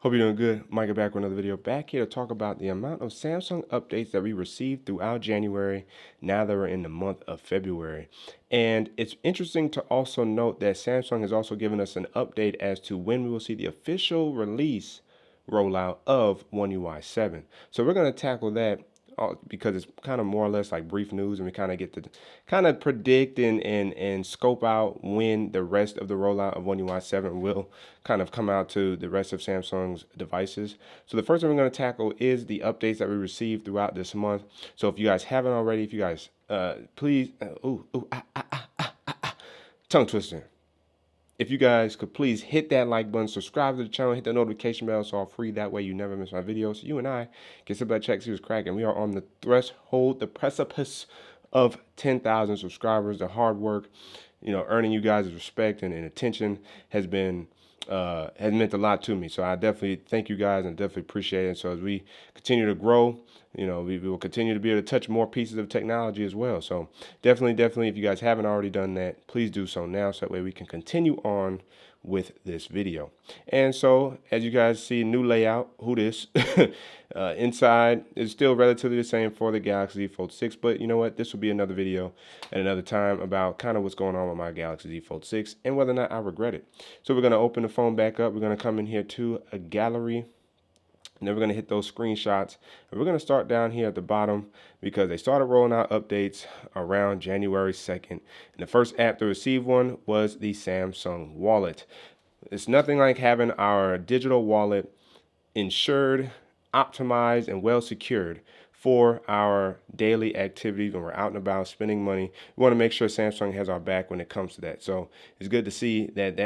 Hope you're doing good. Micah back with another video. Back here to talk about the amount of Samsung updates that we received throughout January, now that we're in the month of February. And it's interesting to also note that Samsung has also given us an update as to when we will see the official release rollout of One UI 7. So we're going to tackle that because it's kind of more or less like brief news, and we kind of get to kind of predict and scope out when the rest of the rollout of One UI 7 will kind of come out to the rest of Samsung's devices. So the first thing we're going to tackle is the updates that we received throughout this month. So if you guys haven't already, if you guys please, tongue twister. If you guys could please hit that like button, subscribe to the channel, hit the notification bell so all free. That way you never miss my videos. So you and I can sit back, check, see what's cracking. We are on the threshold, the precipice of 10,000 subscribers. The hard work, earning you guys' respect and attention has meant a lot to me. So I definitely thank you guys and definitely appreciate it. So as we continue to grow, we will continue to be able to touch more pieces of technology as well. So definitely, if you guys haven't already done that, please do so now, so that way we can continue on with this video. And so as you guys see, new layout, who this? Inside is still relatively the same for the Galaxy Z Fold 6, but you know what? This will be another video at another time about kind of what's going on with my Galaxy Z Fold 6 and whether or not I regret it. So we're going to open the phone back up. We're going to come in here to a gallery. And then we're going to hit those screenshots. And we're going to start down here at the bottom because they started rolling out updates around January 2nd. And the first app to receive one was the Samsung Wallet. It's nothing like having our digital wallet insured, optimized, and well secured for our daily activities when we're out and about spending money. We want to make sure Samsung has our back when it comes to that. So it's good to see that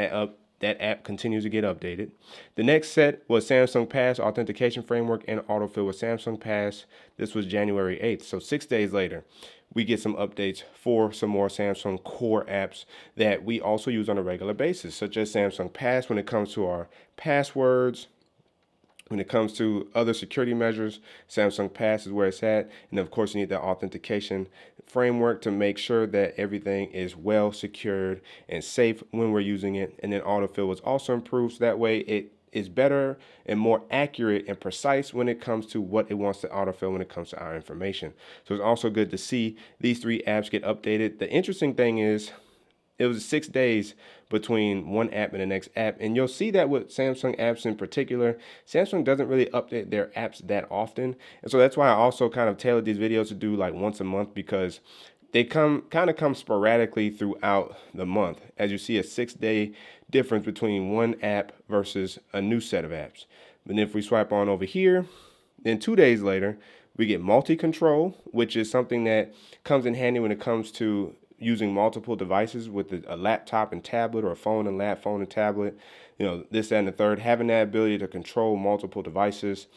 app continues to get updated. The next set was Samsung Pass authentication framework and autofill with Samsung Pass. This was January 8th. So 6 days later, we get some updates for some more Samsung core apps that we also use on a regular basis, such as Samsung Pass when it comes to our passwords. When it comes to other security measures, Samsung Pass is where it's at. And of course, you need that authentication framework to make sure that everything is well secured and safe when we're using it. And then autofill was also improved, so that way it is better and more accurate and precise when it comes to what it wants to autofill when it comes to our information. So it's also good to see these three apps get updated. The interesting thing is, it was 6 days between one app and the next app. And you'll see that with Samsung apps in particular, Samsung doesn't really update their apps that often. And so that's why I also kind of tailored these videos to do like once a month, because they come sporadically throughout the month. As you see, a 6-day difference between one app versus a new set of apps. And if we swipe on over here, then 2 days later, we get multi-control, which is something that comes in handy when it comes to using multiple devices with a laptop and tablet, or a phone and tablet, this, that, and the third. Having that ability to control multiple devices,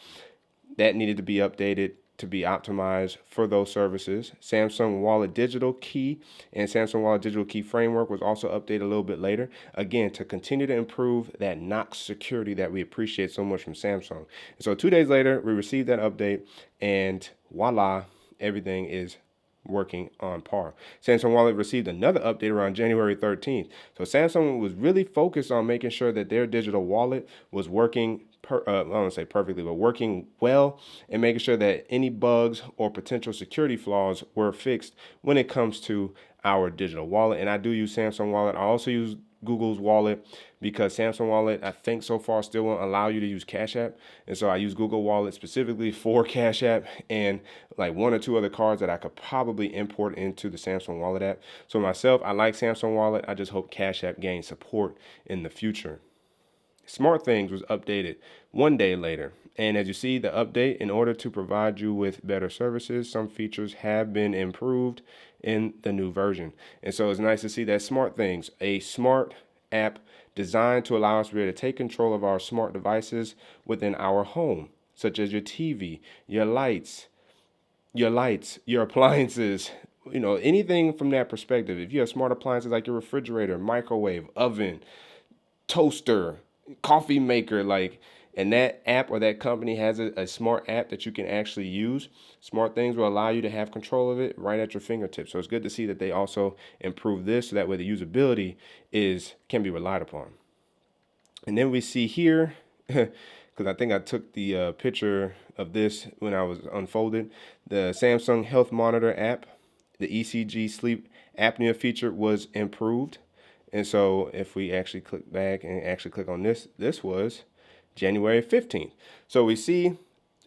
that needed to be updated to be optimized for those services. Samsung Wallet Digital Key and Samsung Wallet Digital Key Framework was also updated a little bit later, again, to continue to improve that Knox security that we appreciate so much from Samsung. And so 2 days later, we received that update, and voila, everything is working on par. Samsung Wallet received another update around January 13th. So Samsung was really focused on making sure that their digital wallet was working, I don't want to say perfectly, but working well, and making sure that any bugs or potential security flaws were fixed when it comes to our digital wallet. And I do use Samsung Wallet. I also use Google's Wallet, because Samsung Wallet, I think so far, still won't allow you to use Cash App. And so I use Google Wallet specifically for Cash App and like one or two other cards that I could probably import into the Samsung Wallet app. So myself, I like Samsung Wallet. I just hope Cash App gains support in the future. SmartThings was updated 1 day later. And as you see, the update, in order to provide you with better services, some features have been improved in the new version. And so it's nice to see that SmartThings, a smart app designed to allow us to be able to take control of our smart devices within our home, such as your TV, your lights, your appliances, anything from that perspective. If you have smart appliances like your refrigerator, microwave, oven, toaster, coffee maker, and that app or that company has a smart app that you can actually use, SmartThings will allow you to have control of it right at your fingertips. So it's good to see that they also improve this, so that way the usability can be relied upon. And then we see here because I think I took the picture of this when I was unfolded. The Samsung Health Monitor app, the ECG sleep apnea feature was improved. And so if we actually click back and actually click on this, this was January 15th. So we see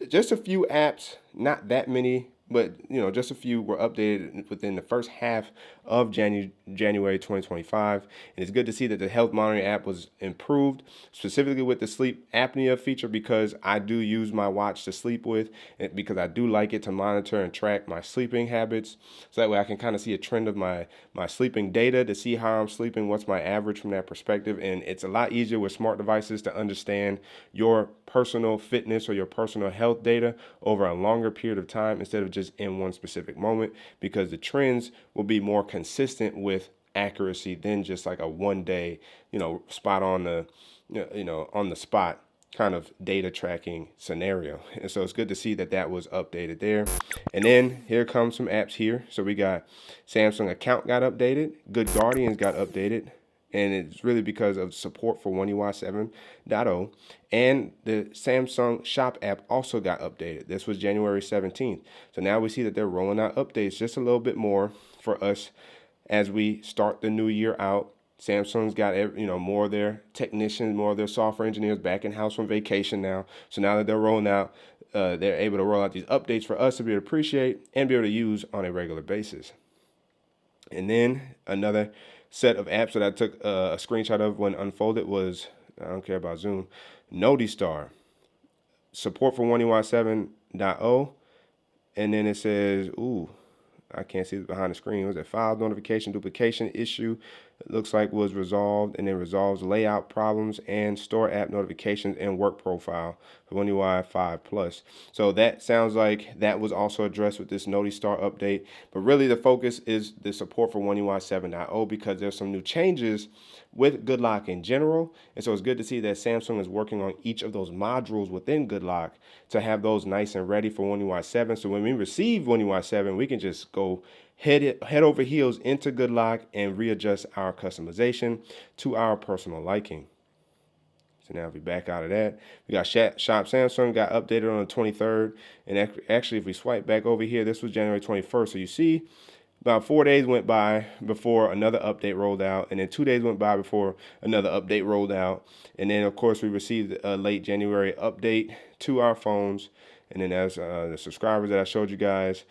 just a few apps, not that many, but just a few were updated within the first half of January 2025. And it's good to see that the health monitoring app was improved, specifically with the sleep apnea feature, because I do use my watch to sleep with, and because I do like it to monitor and track my sleeping habits. So that way I can kind of see a trend of my sleeping data to see how I'm sleeping, what's my average from that perspective. And it's a lot easier with smart devices to understand your personal fitness or your personal health data over a longer period of time instead of just in one specific moment, because the trends will be more consistent with accuracy than just like a 1 day, spot on the, on the spot kind of data tracking scenario. And so it's good to see that that was updated there. And then here comes some apps here. So we got Samsung Account got updated, Good Guardians got updated, and it's really because of support for One UI 7.0. And the Samsung Shop app also got updated. This was January 17th. So now we see that they're rolling out updates just a little bit more for us as we start the new year out. Samsung's got more of their technicians, more of their software engineers back in house from vacation now. So now that they're rolling out, they're able to roll out these updates for us to be able to appreciate and be able to use on a regular basis. And then another set of apps that I took a screenshot of when unfolded was, I don't care about Zoom, Nodistar. Support for One UI 7.0. And then it says, ooh, I can't see it behind the screen. It was a file notification duplication issue. It looks like was resolved, and then resolves layout problems and store app notifications and work profile for One UI 5 Plus. So that sounds like that was also addressed with this Nodistar update. But really the focus is the support for One UI 7.0, because there's some new changes with GoodLock in general. And so it's good to see that Samsung is working on each of those modules within GoodLock to have those nice and ready for One UI 7. So when we receive One UI 7, we can just go head over heels into GoodLock and readjust our customization to our personal liking. So now if we back out of that, we got Shop Samsung got updated on the 23rd. And actually, if we swipe back over here, this was January 21st. So you see about 4 days went by before another update rolled out. And then 2 days went by before another update rolled out. And then, of course, we received a late January update to our phones. And then as the subscribers that I showed you guys,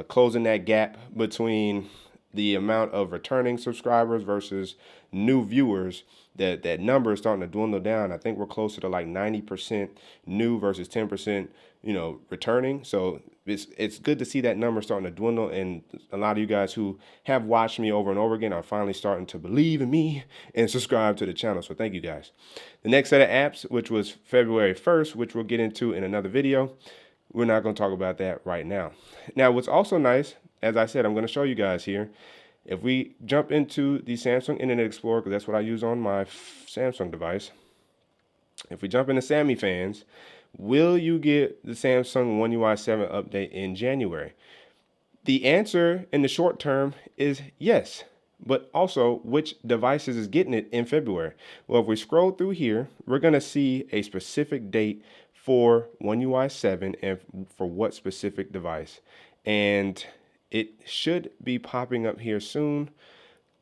closing that gap between the amount of returning subscribers versus new viewers, that number is starting to dwindle down. I think we're closer to like 90% new versus 10%, returning. So it's good to see that number starting to dwindle, and a lot of you guys who have watched me over and over again are finally starting to believe in me and subscribe to the channel. So thank you guys. The next set of apps, which was February 1st, which we'll get into in another video. We're not going to talk about that right now. Now, what's also nice, as I said, I'm going to show you guys here. If we jump into the Samsung Internet Explorer, because that's what I use on my Samsung device. If we jump into Sammy Fans, will you get the Samsung One UI 7 update in January? The answer in the short term is yes, but also which devices is getting it in February? Well, if we scroll through here, we're going to see a specific date for One UI 7 and for what specific device. And it should be popping up here soon,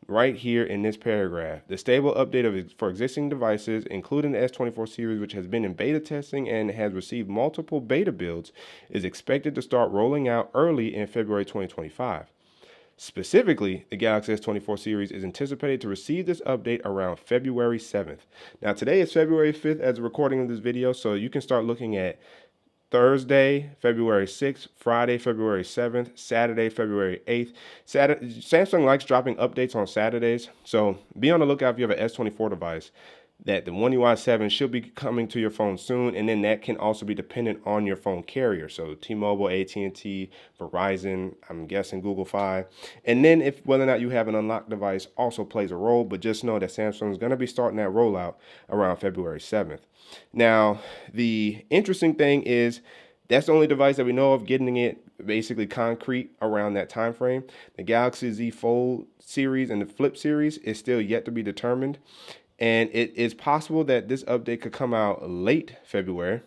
right here in this paragraph. The stable update for existing devices, including the S24 series, which has been in beta testing and has received multiple beta builds, is expected to start rolling out early in February 2025. Specifically, the Galaxy S24 series is anticipated to receive this update around February 7th. Now, today is February 5th as a recording of this video, so you can start looking at Thursday, February 6th, Friday, February 7th, Saturday, February 8th. Samsung likes dropping updates on Saturdays, so be on the lookout if you have an S24 device that the One UI 7 should be coming to your phone soon, and then that can also be dependent on your phone carrier. So T-Mobile, AT&T, Verizon, I'm guessing Google Fi. And then if whether or not you have an unlocked device also plays a role, but just know that Samsung is going to be starting that rollout around February 7th. Now, the interesting thing is that's the only device that we know of getting it basically concrete around that time frame. The Galaxy Z Fold series and the Flip series is still yet to be determined. And it is possible that this update could come out late February,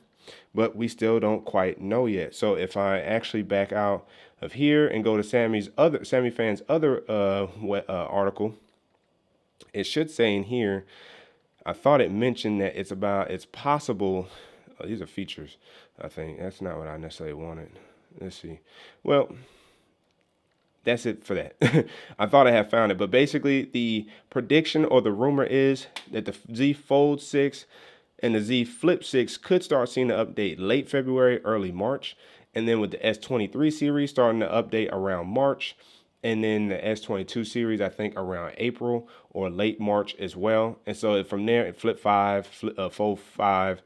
but we still don't quite know yet. So if I actually back out of here and go to Sammy Fan's other article, it should say in here, I thought it mentioned that it's possible. Oh, these are features. I think that's not what I necessarily wanted. Let's see. Well, that's it for that. I thought I had found it, but basically the prediction or the rumor is that the Z Fold 6 and the Z Flip 6 could start seeing the update late February, early March, and then with the S23 series starting to update around March, and then the S22 series I think around April or late March as well. And so from there, Flip 5, Fold 5,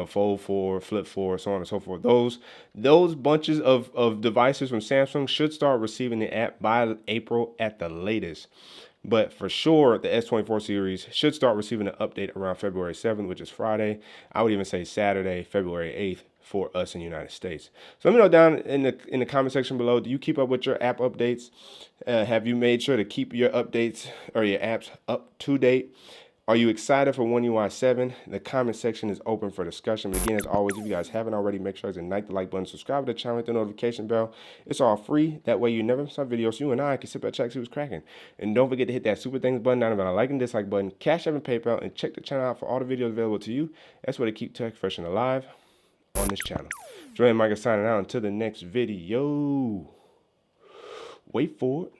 Fold 4, Flip 4, so on and so forth. Those bunches of devices from Samsung should start receiving the app by April at the latest. But for sure, the S24 series should start receiving an update around February 7th, which is Friday. I would even say Saturday, February 8th for us in the United States. So let me know down in the comment section below, do you keep up with your app updates? Have you made sure to keep your updates or your apps up to date? Are you excited for One UI 7? The comment section is open for discussion. But again, as always, if you guys haven't already, make sure to ignite the like button, subscribe to the channel, hit the notification bell. It's all free. That way you never miss our videos. So you and I can sit back, check, see what's cracking. And don't forget to hit that super things button down about a like and dislike button, Cash App and PayPal, and check the channel out for all the videos available to you. That's where to keep tech fresh and alive on this channel. Join Micah signing out until the next video. Wait for it.